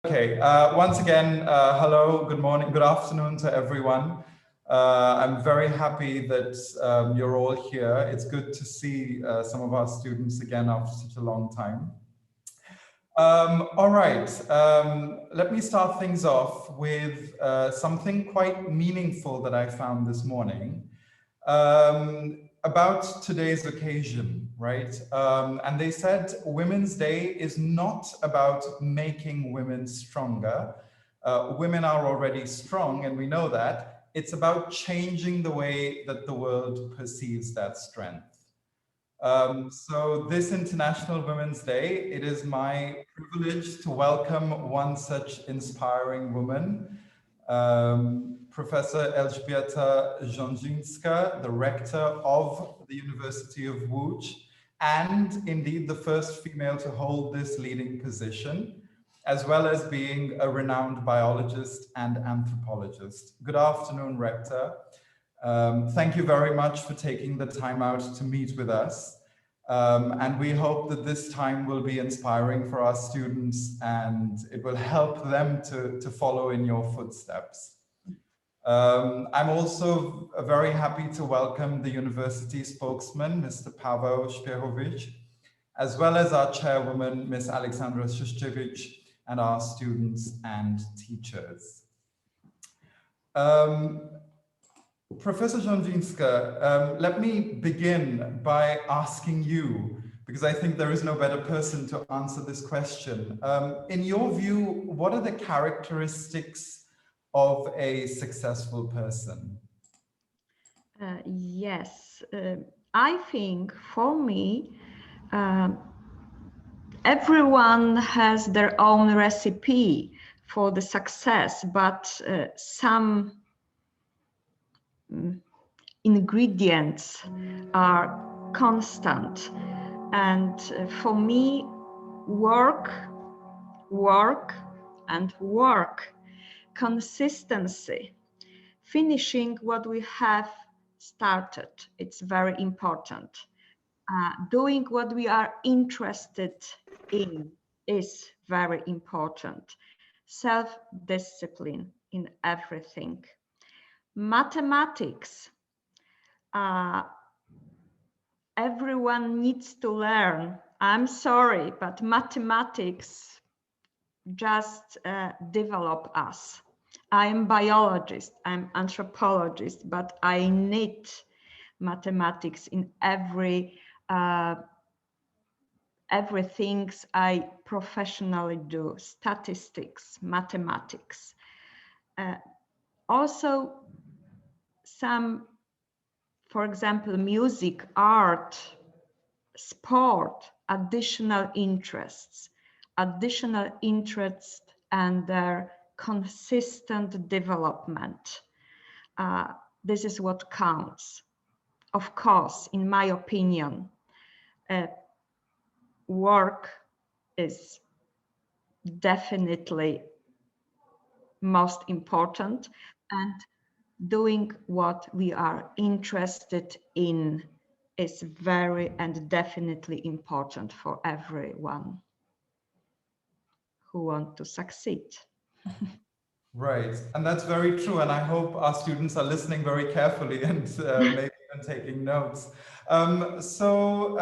Okay, once again, hello, good morning, good afternoon to everyone. I'm very happy that you're all here. It's good to see some of our students again after such a long time. All right, let me start things off with something quite meaningful that I found this morning about today's occasion, right? And they said Women's Day is not about making women stronger. Women are already strong, and we know that. It's about changing the way that the world perceives that strength. So this International Women's Day, it is my privilege to welcome one such inspiring woman, Professor Elżbieta Żądzińska, the Rector of the University of Lodz, and indeed the first female to hold this leading position, as well as being a renowned biologist and anthropologist. Good afternoon, Rector. Thank you very much for taking the time out to meet with us. And we hope that this time will be inspiring for our students and it will help them to follow in your footsteps. I'm also very happy to welcome the university spokesman, Mr. Paweł Szpiechowicz, as well as our chairwoman, Ms. Aleksandra Szyszkiewicz, and our students and teachers. Professor Żądzińska, let me begin by asking you, because I think there is no better person to answer this question. In your view, what are the characteristics of a successful person? Yes, I think for me, everyone has their own recipe for the success, but some ingredients are constant. And for me, work, and work, consistency, finishing what we have started, it's very important. Doing what we are interested in is very important. Self-discipline in everything. Mathematics, everyone needs to learn. I'm sorry, but mathematics just develop us. I'm biologist, I'm anthropologist, but I need mathematics in everything I professionally do, statistics, mathematics. Also, some, for example, music, art, sport, additional interests and their consistent development. This is what counts. Of course, in my opinion, work is definitely most important, and doing what we are interested in is very and definitely important for everyone who wants to succeed. Right, and that's very true, and I hope our students are listening very carefully and maybe even taking notes. So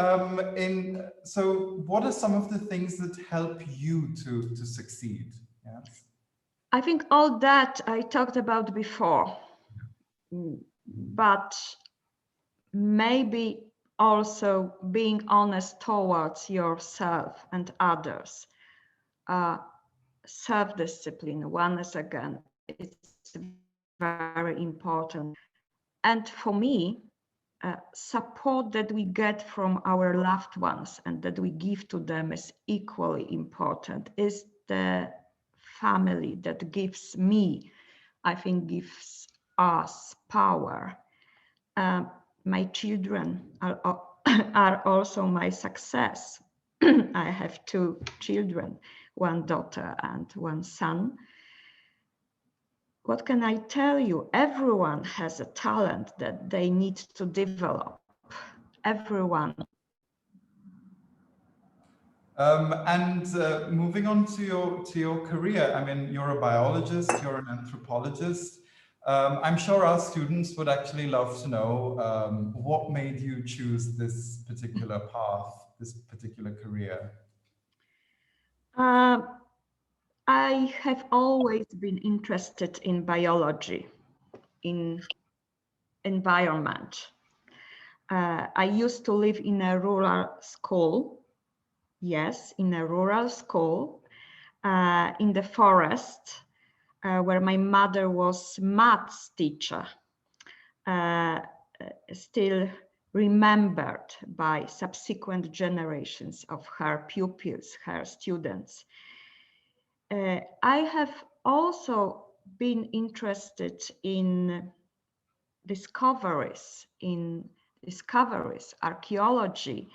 what are some of the things that help you to succeed? Yes. I think all that I talked about before, but maybe also being honest towards yourself and others. Self-discipline, once again, it's very important. And for me, support that we get from our loved ones and that we give to them is equally important. Is the family that gives me, I think, gives us power. My children are also my success. I have 2 children, 1 daughter and 1 son. What can I tell you? Everyone has a talent that they need to develop. Everyone. Moving on to your career, I mean, you're a biologist, you're an anthropologist. I'm sure our students would actually love to know what made you choose this particular path, this particular career. I have always been interested in biology, in environment. I used to live in a rural school. Yes, in a rural school, in the forest, where my mother was maths teacher, still remembered by subsequent generations of her pupils, her students. I have also been interested in discoveries, archaeology,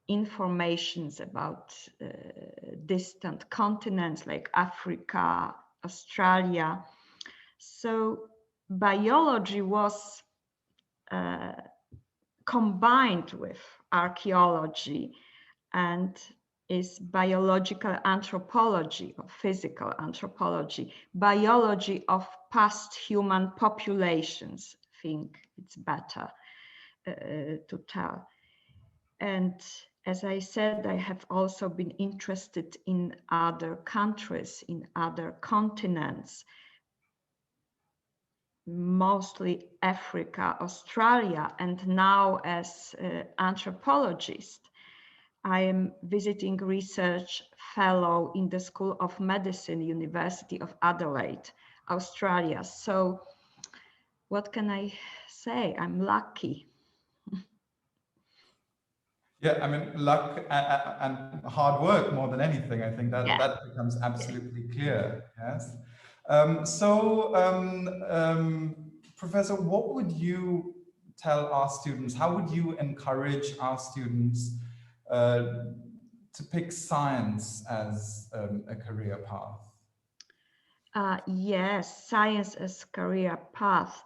informations about distant continents like Africa, Australia. So biology was combined with archaeology and is biological anthropology or physical anthropology, biology of past human populations. I think it's better to tell. And as I said, I have also been interested in other countries, in other continents, mostly Africa, Australia, and now as anthropologist, I am visiting research fellow in the School of Medicine, University of Adelaide, Australia. So what can I say? I'm lucky. Yeah, I mean, luck and hard work more than anything. I think that that becomes absolutely clear. Yes. Professor, what would you tell our students? How would you encourage our students to pick science as a career path? Yes, science as career path.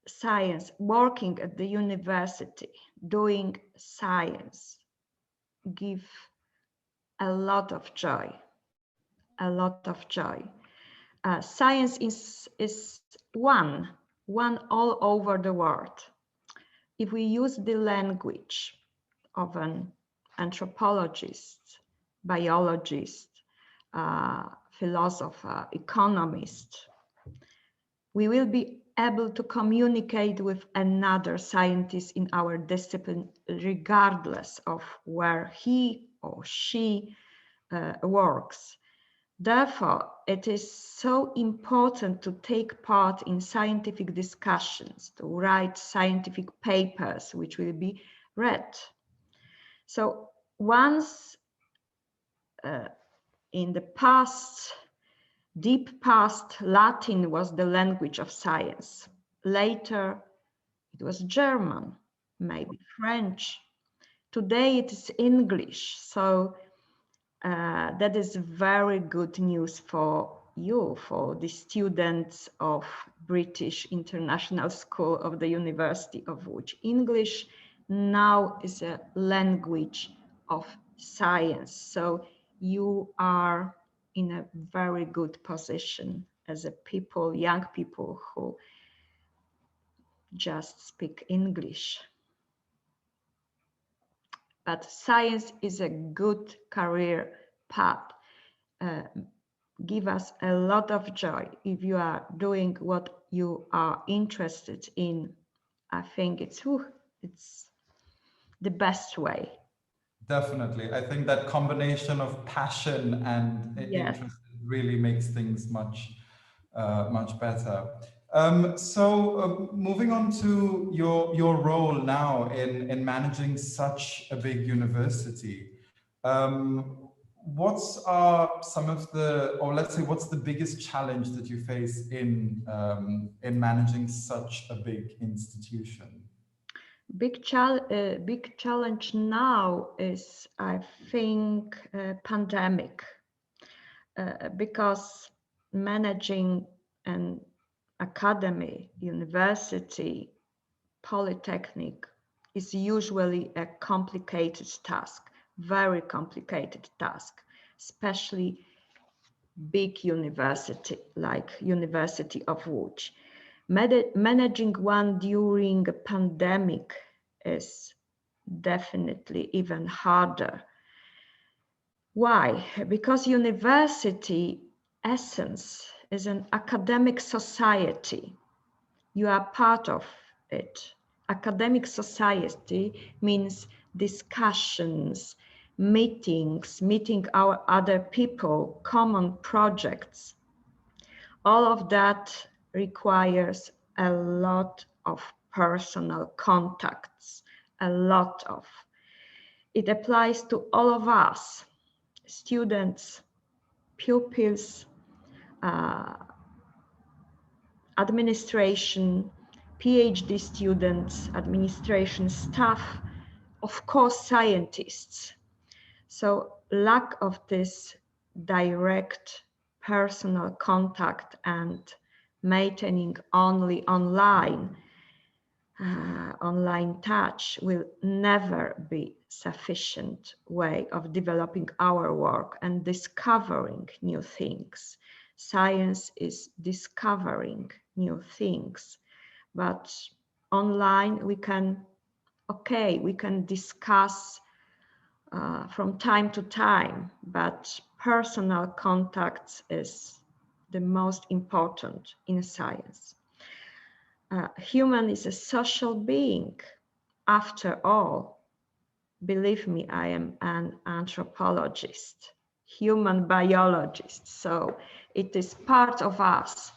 Science, working at the university, doing science, give a lot of joy, a lot of joy. Science is one all over the world. If we use the language of an anthropologist, biologist, philosopher, economist, we will be able to communicate with another scientist in our discipline, regardless of where he or she works. Therefore, it is so important to take part in scientific discussions, to write scientific papers which will be read. So once in the past, deep past, Latin was the language of science. Later, it was German, maybe French. Today, it is English. So that is very good news for you, for the students of British International School of the University of Lodz. English now is a language of science. So you are in a very good position as a people, young people who just speak English. But science is a good career path. Give us a lot of joy if you are doing what you are interested in. I think it's the best way. Definitely. I think that combination of passion and interest really makes things much better. Moving on to your role now in managing such a big university, what's some of the, or let's say, what's the biggest challenge that you face in managing such a big institution? Big challenge now is, I think, pandemic, because managing an academy, university, polytechnic, is usually a complicated task, very complicated task, especially big university like University of Lodz. Managing one during a pandemic is definitely even harder. Why? Because university essence is an academic society. You are part of it. Academic society means discussions, meetings, meeting our other people, common projects. All of that requires a lot of personal contacts, a lot of. It applies to all of us, students, pupils, administration, PhD students, administration staff, of course, scientists. So lack of this direct personal contact and maintaining only online touch will never be sufficient way of developing our work and discovering new things. Science is discovering new things, but online we can discuss from time to time, but personal contacts is the most important in science. Human is a social being. After all, believe me, I am an anthropologist, human biologist, so it is part of us,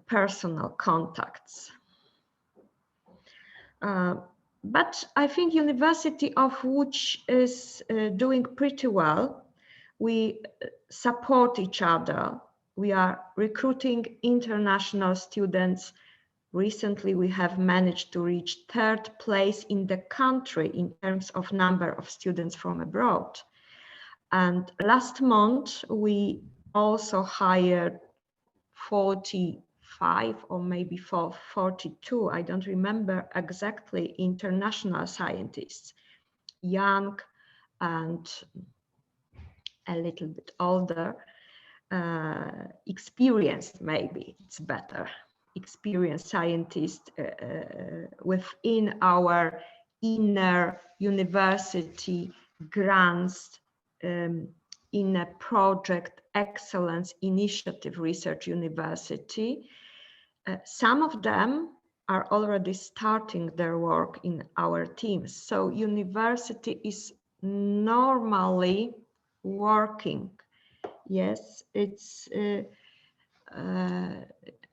personal contacts. But I think University of Lodz is doing pretty well. We support each other. We are recruiting international students. Recently, we have managed to reach 3rd place in the country in terms of number of students from abroad. And last month, we also hired 45 or maybe 42, I don't remember exactly, international scientists, young and a little bit older, experienced, maybe it's better, experienced scientists within our inner university grants in a project excellence initiative research university. Some of them are already starting their work in our teams. So university is normally working. Yes, it's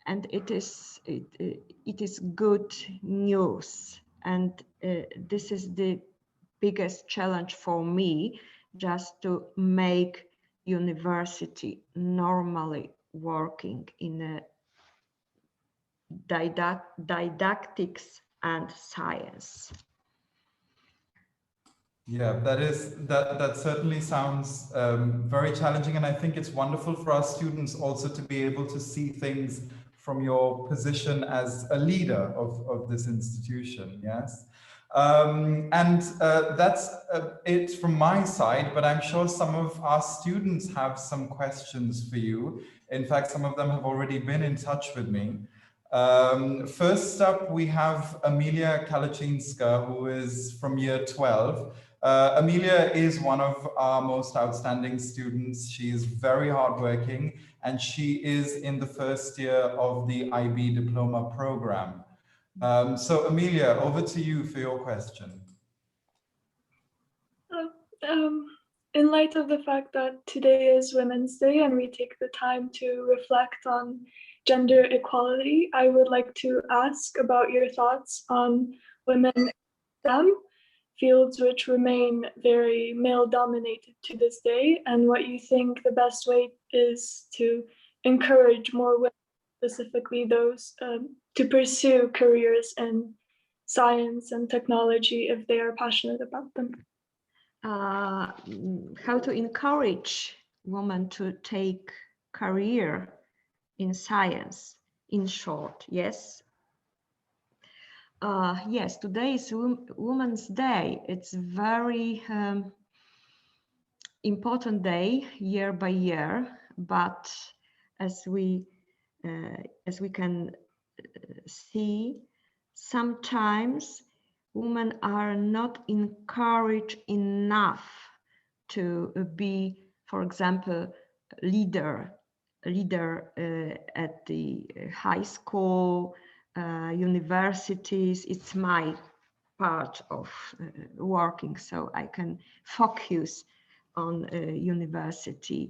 and it is good news. And this is the biggest challenge for me, just to make university normally working in a didactics and science. Yeah, that certainly sounds very challenging, and I think it's wonderful for our students also to be able to see things from your position as a leader of this institution. Yes. And that's it from my side, but I'm sure some of our students have some questions for you. In fact, some of them have already been in touch with me. First up, we have Emilia Kalaczynska, who is from year 12. Emilia is one of our most outstanding students. She is very hardworking, and she is in the 1st year of the IB diploma program. So Emilia, over to you for your question. In light of the fact that today is Women's Day and we take the time to reflect on gender equality, I would like to ask about your thoughts on women in STEM, fields which remain very male-dominated to this day, and what you think the best way is to encourage more women, specifically those to pursue careers in science and technology if they are passionate about them. How to encourage women to take career in science, in short, yes. Yes, today is Women's Day. It's very important day year by year, but as we can see, sometimes women are not encouraged enough to be, for example, leader at the high school, universities. It's my part of working, so I can focus on universities.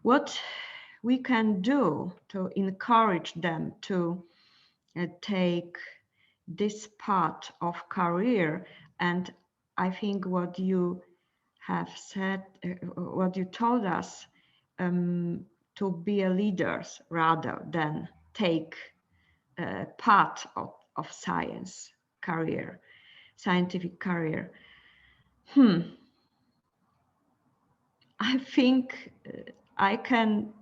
What we can do to encourage them to take this part of career, and I think what you have said, what you told us, to be a leader rather than take part of scientific career. I think I can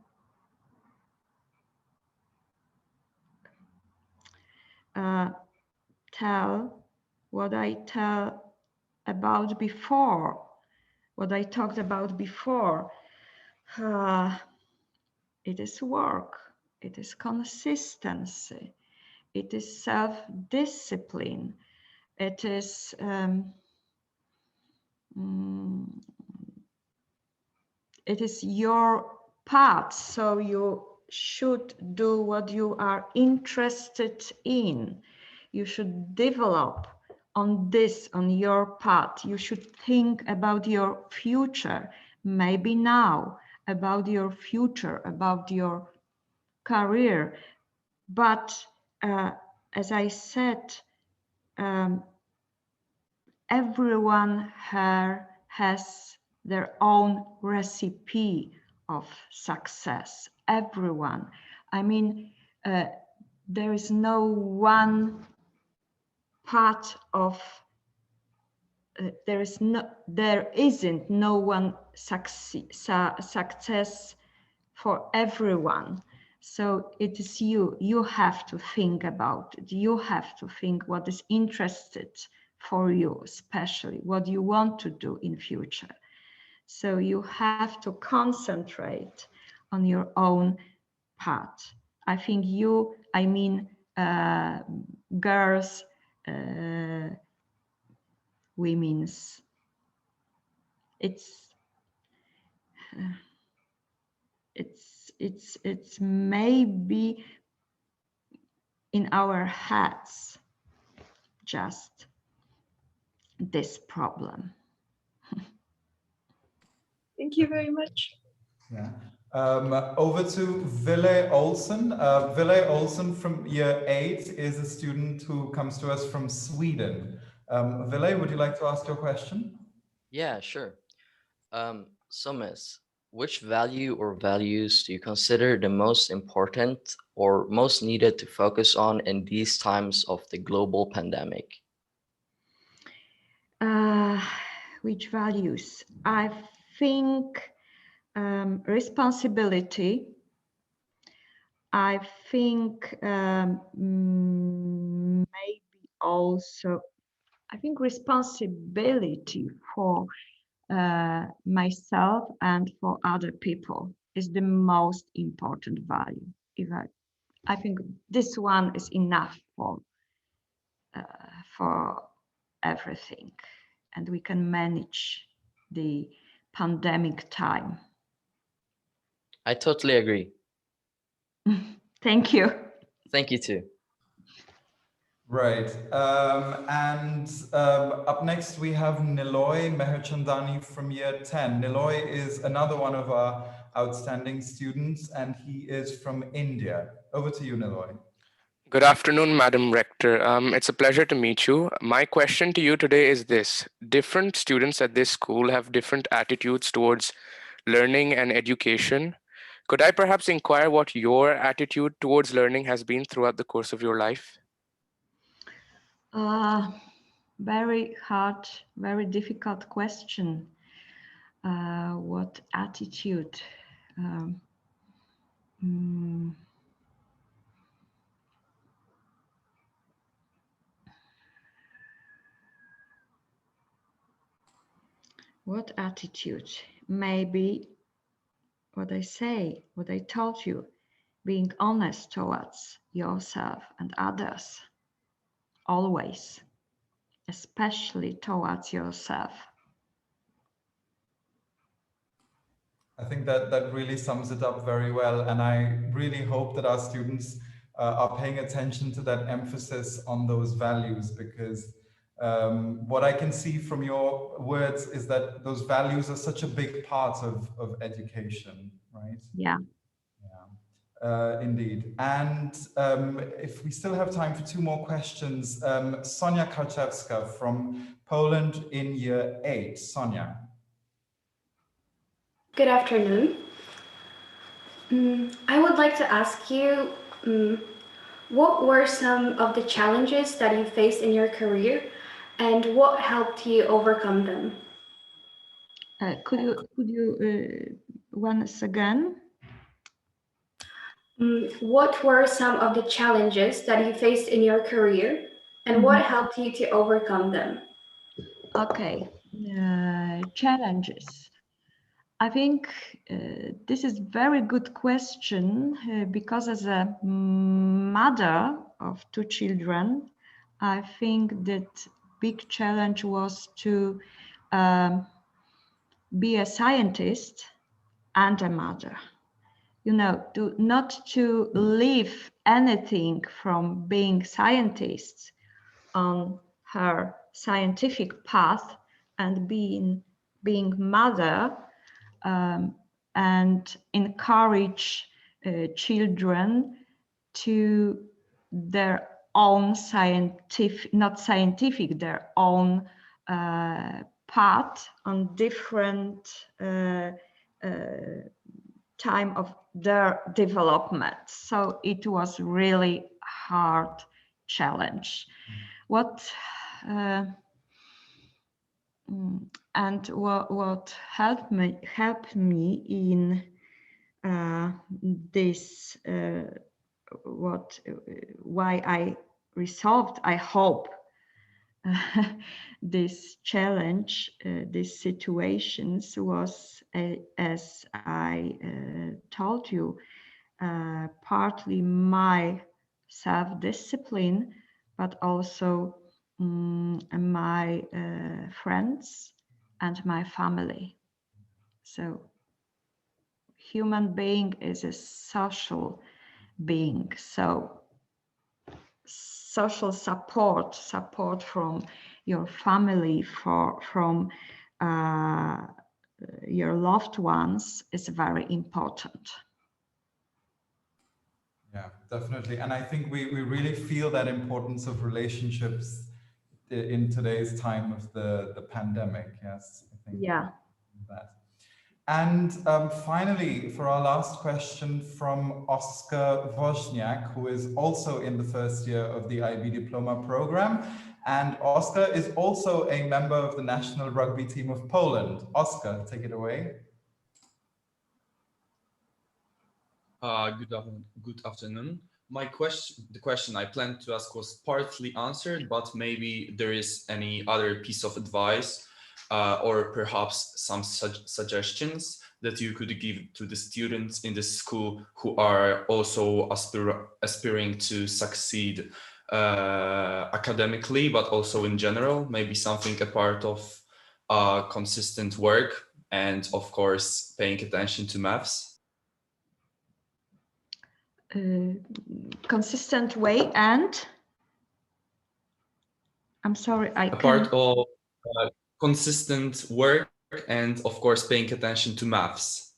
tell what I tell about before, what I talked about before. It is work, it is consistency, it is self-discipline, it is your path, so you should do what you are interested in. You should develop on your path. You should think about your future, maybe now, about your future, about your career. But as I said, everyone here has their own recipe of success. Everyone. I mean, there is no one part of there isn't no one success for everyone. So it is you have to think about it. You have to think what is interested for you, especially what you want to do in future. So you have to concentrate on your own path. I think girls, women's, it's maybe in our heads, just this problem. Thank you very much. Yeah. Over to Ville Olsen. Ville Olsen from year 8 is a student who comes to us from Sweden. Ville, would you like to ask your question? Yeah, sure. So Miss, which value or values do you consider the most important or most needed to focus on in these times of the global pandemic? Which values? I think responsibility. I think maybe also, I think responsibility for myself and for other people is the most important value. I think this one is enough for everything, and we can manage the pandemic time. I totally agree. Thank you. Thank you too. Right. Up next we have Niloy Meherchandani from year 10. Niloy is another one of our outstanding students, and he is from India. Over to you, Niloy. Good afternoon, Madam Rector. It's a pleasure to meet you. My question to you today is this. Different students at this school have different attitudes towards learning and education. Could I perhaps inquire what your attitude towards learning has been throughout the course of your life? Very hard, very difficult question. What attitude? What attitude? Maybe what I say, what I told you, being honest towards yourself and others, always, especially towards yourself. I think that really sums it up very well. And I really hope that our students are paying attention to that emphasis on those values, because what I can see from your words is that those values are such a big part of education, right? Yeah. Indeed. And if we still have time for two more questions, Sonia Karczewska from Poland in year 8. Sonia. Good afternoon. I would like to ask you, what were some of the challenges that you faced in your career, and what helped you overcome them? Could you once again? What were some of the challenges that you faced in your career, and what helped you to overcome them? Okay, challenges. I think this is very good question because as a mother of 2 children, I think that big challenge was to be a scientist and a mother. You know, not to leave anything from being scientist on her scientific path and being mother, and encourage children to their own their own path on different time of their development. So it was really hard challenge. What helped me in this, why I resolved, I hope, this challenge, these situations was, as I told you, partly my self-discipline, but also my friends and my family. So human being is a social being. So social support from your family, from your loved ones is very important. Yeah, definitely. And I think we really feel that importance of relationships in today's time of the pandemic. Yes, I think Yeah. that. And finally, for our last question from Oscar Wozniak, who is also in the first year of the IB Diploma program. And Oscar is also a member of the national rugby team of Poland. Oscar, take it away. Good afternoon. The question I planned to ask was partly answered, but maybe there is any other piece of advice or perhaps some suggestions that you could give to the students in the school who are also aspiring to succeed academically, but also in general, maybe something a part of consistent work and of course paying attention to maths. Consistent way, and I'm sorry, a part of consistent work and of course paying attention to maths.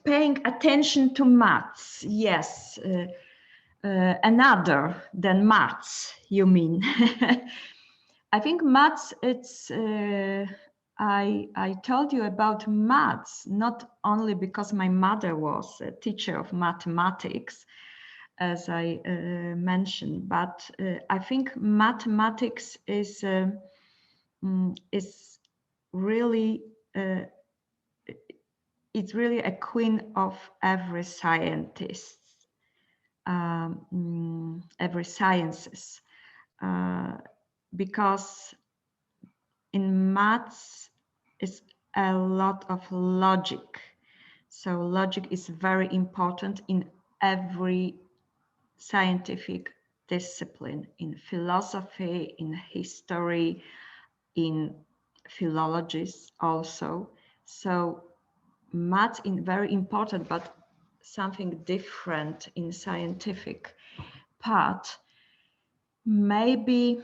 Paying attention to maths, yes. Another than maths, you mean? I think maths, it's I told you about maths not only because my mother was a teacher of mathematics, as I mentioned, but I think mathematics is really it's really a queen of every scientist, every sciences, because in maths is a lot of logic. So logic is very important in every scientific discipline, in philosophy, in history, in philologies also. So math is very important, but something different in scientific part. Maybe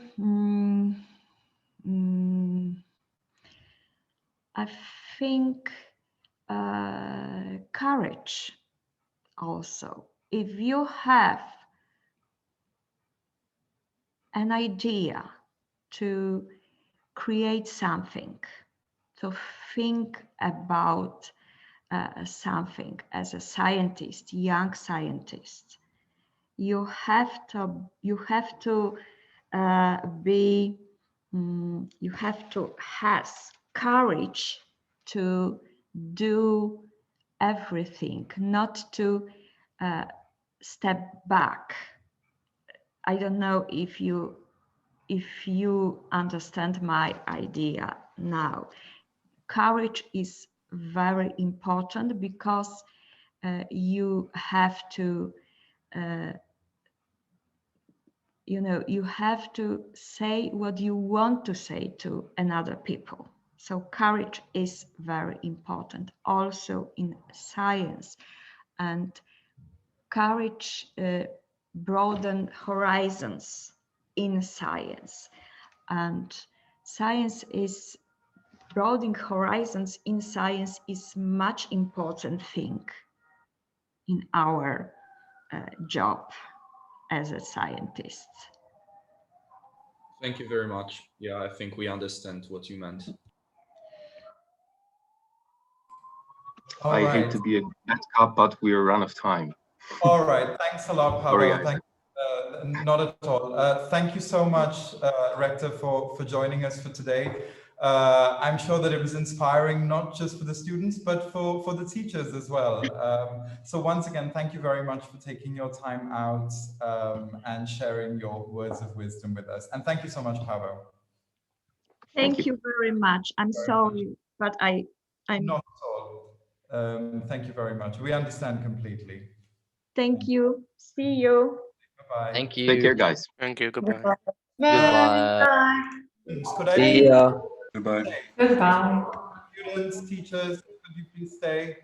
I think courage also. If you have an idea to create something, to think about something as a scientist, young scientist, you have to have courage to do everything, not to step back. I don't know if you understand my idea now. Courage is very important because you have to you have to say what you want to say to another people. So courage is very important also in science, and courage broaden horizons in science, and science is broadening horizons in science is much important thing in our job as a scientist. Thank you very much. Yeah, I think we understand what you meant. I hate to be a bad cop, but we're run of time. All right, thanks a lot, Sorry, Paweł. Isaac. Not at all. Thank you so much, Rector, for joining us for today. I'm sure that it was inspiring, not just for the students, but for the teachers as well. So once again, thank you very much for taking your time out and sharing your words of wisdom with us. And thank you so much, Paweł. Thank you very much. I'm sorry, but I'm not at all. Thank you very much. We understand completely. Thank you. See you. Bye-bye. Thank you. Take care, guys. Thank you. Goodbye. Goodbye. Could I See ya. Goodbye. Goodbye. Students, teachers, could you please stay?